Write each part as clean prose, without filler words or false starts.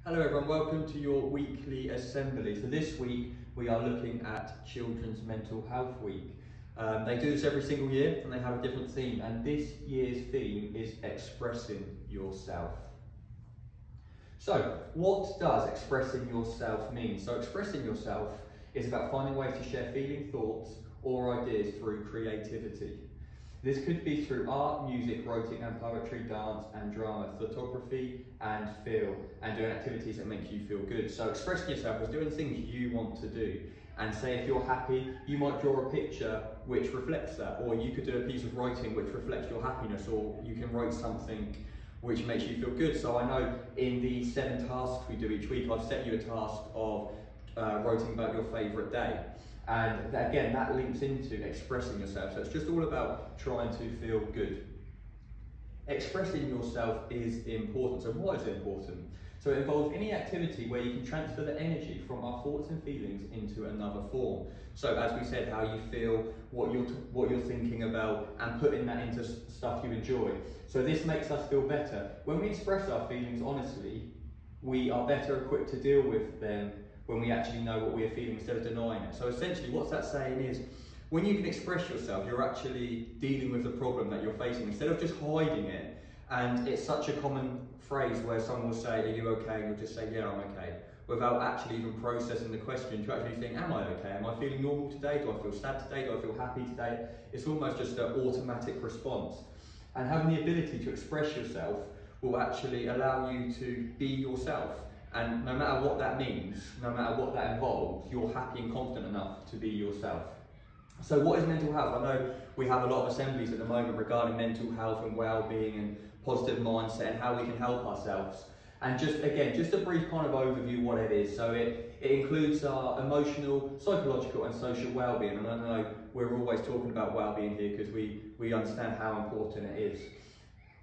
Hello everyone, welcome to your weekly assembly. So this week we are looking at Children's Mental Health Week. They do this every single year and they have a different theme, and this year's theme is expressing yourself. So what does expressing yourself mean? So expressing yourself is about finding ways to share feelings, thoughts or ideas through creativity. This could be through art, music, writing and poetry, dance and drama, photography and film, and doing activities that make you feel good. So expressing yourself is doing things you want to do. And say if you're happy, you might draw a picture which reflects that, or you could do a piece of writing which reflects your happiness, or you can write something which makes you feel good. So I know in the 7 tasks we do each week, I've set you a task of writing about your favourite day. And again, that links into expressing yourself. So it's just all about trying to feel good. Expressing yourself is important. So why is it important? So it involves any activity where you can transfer the energy from our thoughts and feelings into another form. So as we said, how you feel, what you're thinking about, and putting that into stuff you enjoy. So this makes us feel better. When we express our feelings honestly, we are better equipped to deal with them when we actually know what we're feeling instead of denying it. So essentially what that's saying is, when you can express yourself, you're actually dealing with the problem that you're facing instead of just hiding it. And it's such a common phrase where someone will say, are you okay? And you'll just say, yeah, I'm okay. Without actually even processing the question to actually think, am I okay? Am I feeling normal today? Do I feel sad today? Do I feel happy today? It's almost just an automatic response. And having the ability to express yourself will actually allow you to be yourself. And no matter what that means, no matter what that involves, you're happy and confident enough to be yourself. So what is mental health? I know we have a lot of assemblies at the moment regarding mental health and well-being and positive mindset and how we can help ourselves. And just a brief kind of overview what it is. So it includes our emotional, psychological and social well-being. And I know we're always talking about well-being here because we understand how important it is.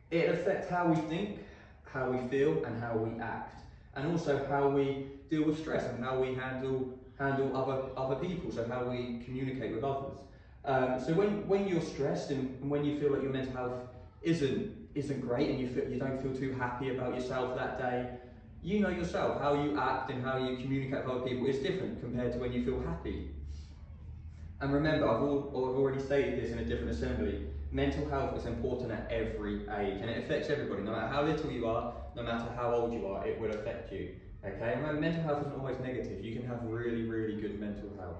It affects how we think, how we feel and how we act. And also how we deal with stress and how we handle other people, so how we communicate with others. So when you're stressed and when you feel like your mental health isn't great and you don't feel too happy about yourself that day, you know yourself, how you act and how you communicate with other people is different compared to when you feel happy. And remember, I've already stated this in a different assembly, mental health is important at every age and it affects everybody. No matter how little you are, no matter how old you are, it will affect you. Okay, and remember, mental health isn't always negative. You can have really, really good mental health.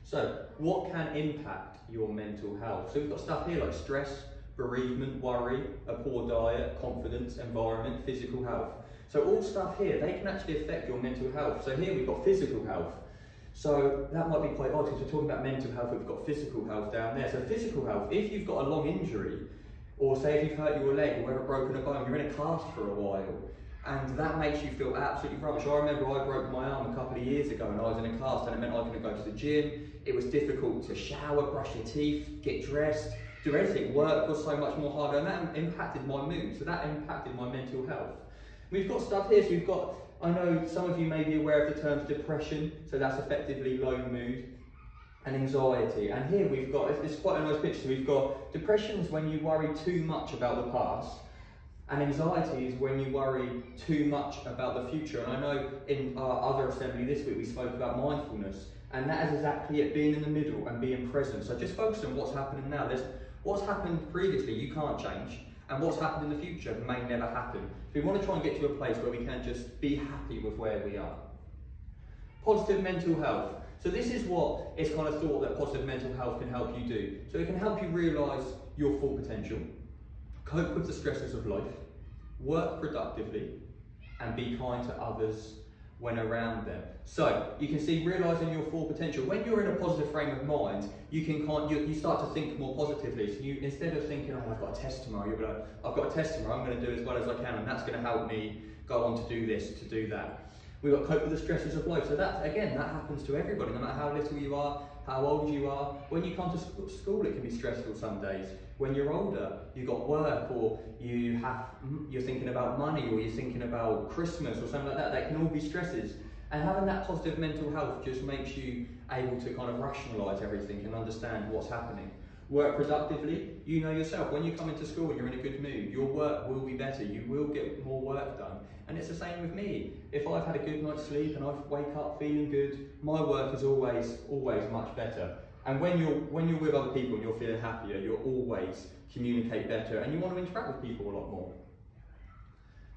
So, what can impact your mental health? So we've got stuff here like stress, bereavement, worry, a poor diet, confidence, environment, physical health. So all stuff here, they can actually affect your mental health. So here we've got physical health. So that might be quite odd because we're talking about mental health, we've got physical health down there. So physical health, if you've got a long injury, or say if you've hurt your leg or ever broken a bone, you're in a cast for a while, and that makes you feel absolutely rubbish. I remember I broke my arm a couple of years ago and I was in a cast and it meant I couldn't go to the gym. It was difficult to shower, brush your teeth, get dressed, do everything. Work was so much more harder and that impacted my mood, so that impacted my mental health. We've got stuff here, so we've got, I know some of you may be aware of the terms depression, so that's effectively low mood, and anxiety. And here we've got, it's quite a nice picture, we've got depression is when you worry too much about the past, and anxiety is when you worry too much about the future. And I know in our other assembly this week we spoke about mindfulness, and that is exactly it, being in the middle and being present. So just focus on what's happening now. There's what's happened previously you can't change, and what's happened in the future may never happen. So we want to try and get to a place where we can just be happy with where we are. Positive mental health. So this is what it's kind of thought that positive mental health can help you do. So it can help you realise your full potential, cope with the stresses of life, work productively, and be kind to others when around them. So you can see realising your full potential. When you're in a positive frame of mind, you start to think more positively. So you, instead of thinking, oh, I've got a test tomorrow, you'll be like, I've got a test tomorrow, I'm going to do as well as I can, and that's going to help me go on to do this, to do that. We've got to cope with the stresses of life. So that, again, that happens to everybody, no matter how little you are, how old you are. When you come to school, it can be stressful some days. When you're older, you've got work, or you're thinking about money, or you're thinking about Christmas or something like that. They can all be stresses. And having that positive mental health just makes you able to kind of rationalise everything and understand what's happening. Work productively. You know yourself, when you come into school and you're in a good mood, your work will be better, you will get more work done. And it's the same with me. If I've had a good night's sleep and I wake up feeling good, my work is always much better. And when you're with other people and you're feeling happier, you'll always communicate better and you want to interact with people a lot more.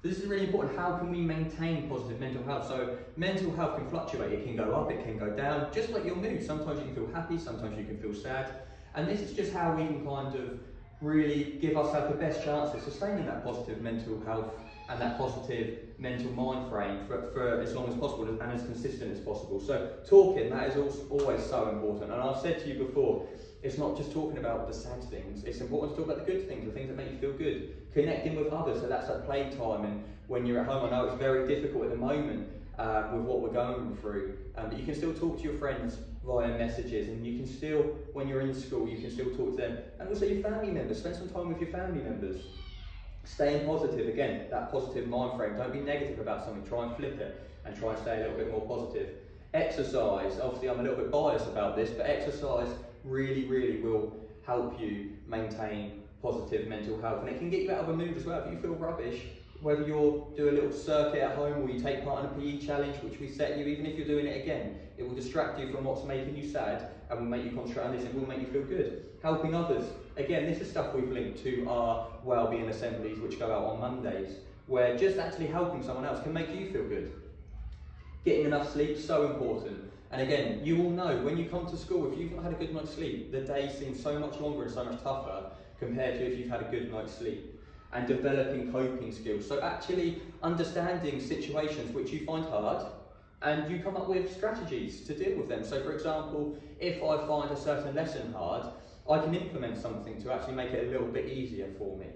So this is really important. How can we maintain positive mental health? So mental health can fluctuate. It can go up, it can go down, just like your mood. Sometimes you can feel happy, sometimes you can feel sad. And this is just how we can kind of really give ourselves the best chance of sustaining that positive mental health and that positive mental mind frame for as long as possible and as consistent as possible. So talking, that is always so important. And I've said to you before, it's not just talking about the sad things, it's important to talk about the good things, the things that make you feel good. Connecting with others, so that's at playtime, and when you're at home, I know it's very difficult at the moment with what we're going through, but you can still talk to your friends via messages, and you can still, when you're in school, you can still talk to them, and also your family members, spend some time with your family members. Staying positive, again, that positive mind frame, don't be negative about something, try and flip it, and try and stay a little bit more positive. Exercise, obviously I'm a little bit biased about this, but exercise really will help you maintain positive mental health, and it can get you out of a mood as well. If you feel rubbish, whether you'll do a little circuit at home or you take part in a PE challenge which we set you, even if you're doing it again, it will distract you from what's making you sad and will make you concentrate on this and will make you feel good. Helping others, again, this is stuff we've linked to our wellbeing assemblies which go out on Mondays, where just actually helping someone else can make you feel good. Getting enough sleep, so important. And again, you all know when you come to school, if you've not had a good night's sleep, the day seems so much longer and so much tougher compared to if you've had a good night's sleep. And developing coping skills. So actually understanding situations which you find hard and you come up with strategies to deal with them. So for example, if I find a certain lesson hard, I can implement something to actually make it a little bit easier for me.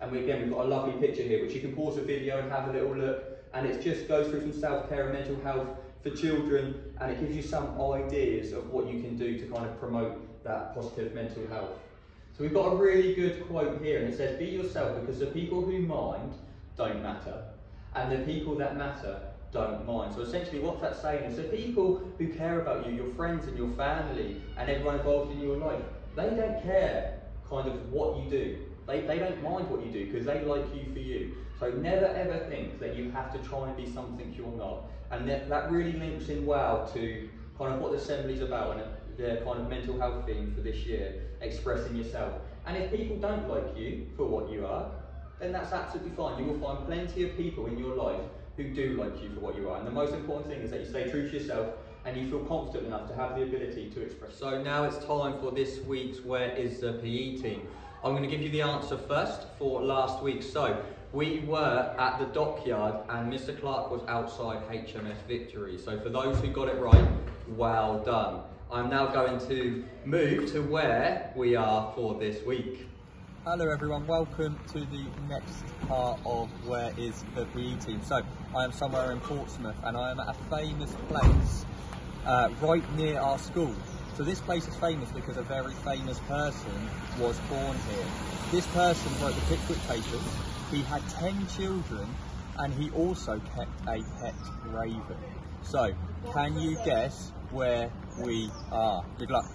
And we've got a lovely picture here which you can pause the video and have a little look, and it just goes through some self-care and mental health for children, and it gives you some ideas of what you can do to kind of promote that positive mental health. So we've got a really good quote here, and it says, be yourself, because the people who mind don't matter, and the people that matter don't mind. So essentially what that's saying is the people who care about you, your friends and your family and everyone involved in your life, they don't care kind of what you do. They don't mind what you do because they like you for you. So never ever think that you have to try and be something you're not. And that really links in well to kind of what the assembly's about and their kind of mental health theme for this year, expressing yourself. And if people don't like you for what you are, then that's absolutely fine. You will find plenty of people in your life who do like you for what you are. And the most important thing is that you stay true to yourself and you feel confident enough to have the ability to express. So now it's time for this week's Where is the PE team? I'm going to give you the answer first for last week. So we were at the dockyard and Mr. Clark was outside HMS Victory. So for those who got it right, well done. I'm now going to move to where we are for this week. Hello everyone, welcome to the next part of Where is the PE team. So I am somewhere in Portsmouth and I am at a famous place right near our school. So this place is famous because a very famous person was born here. This person wrote the Pickwick Papers. He had 10 children and he also kept a pet raven. So can you guess where we are? Good luck.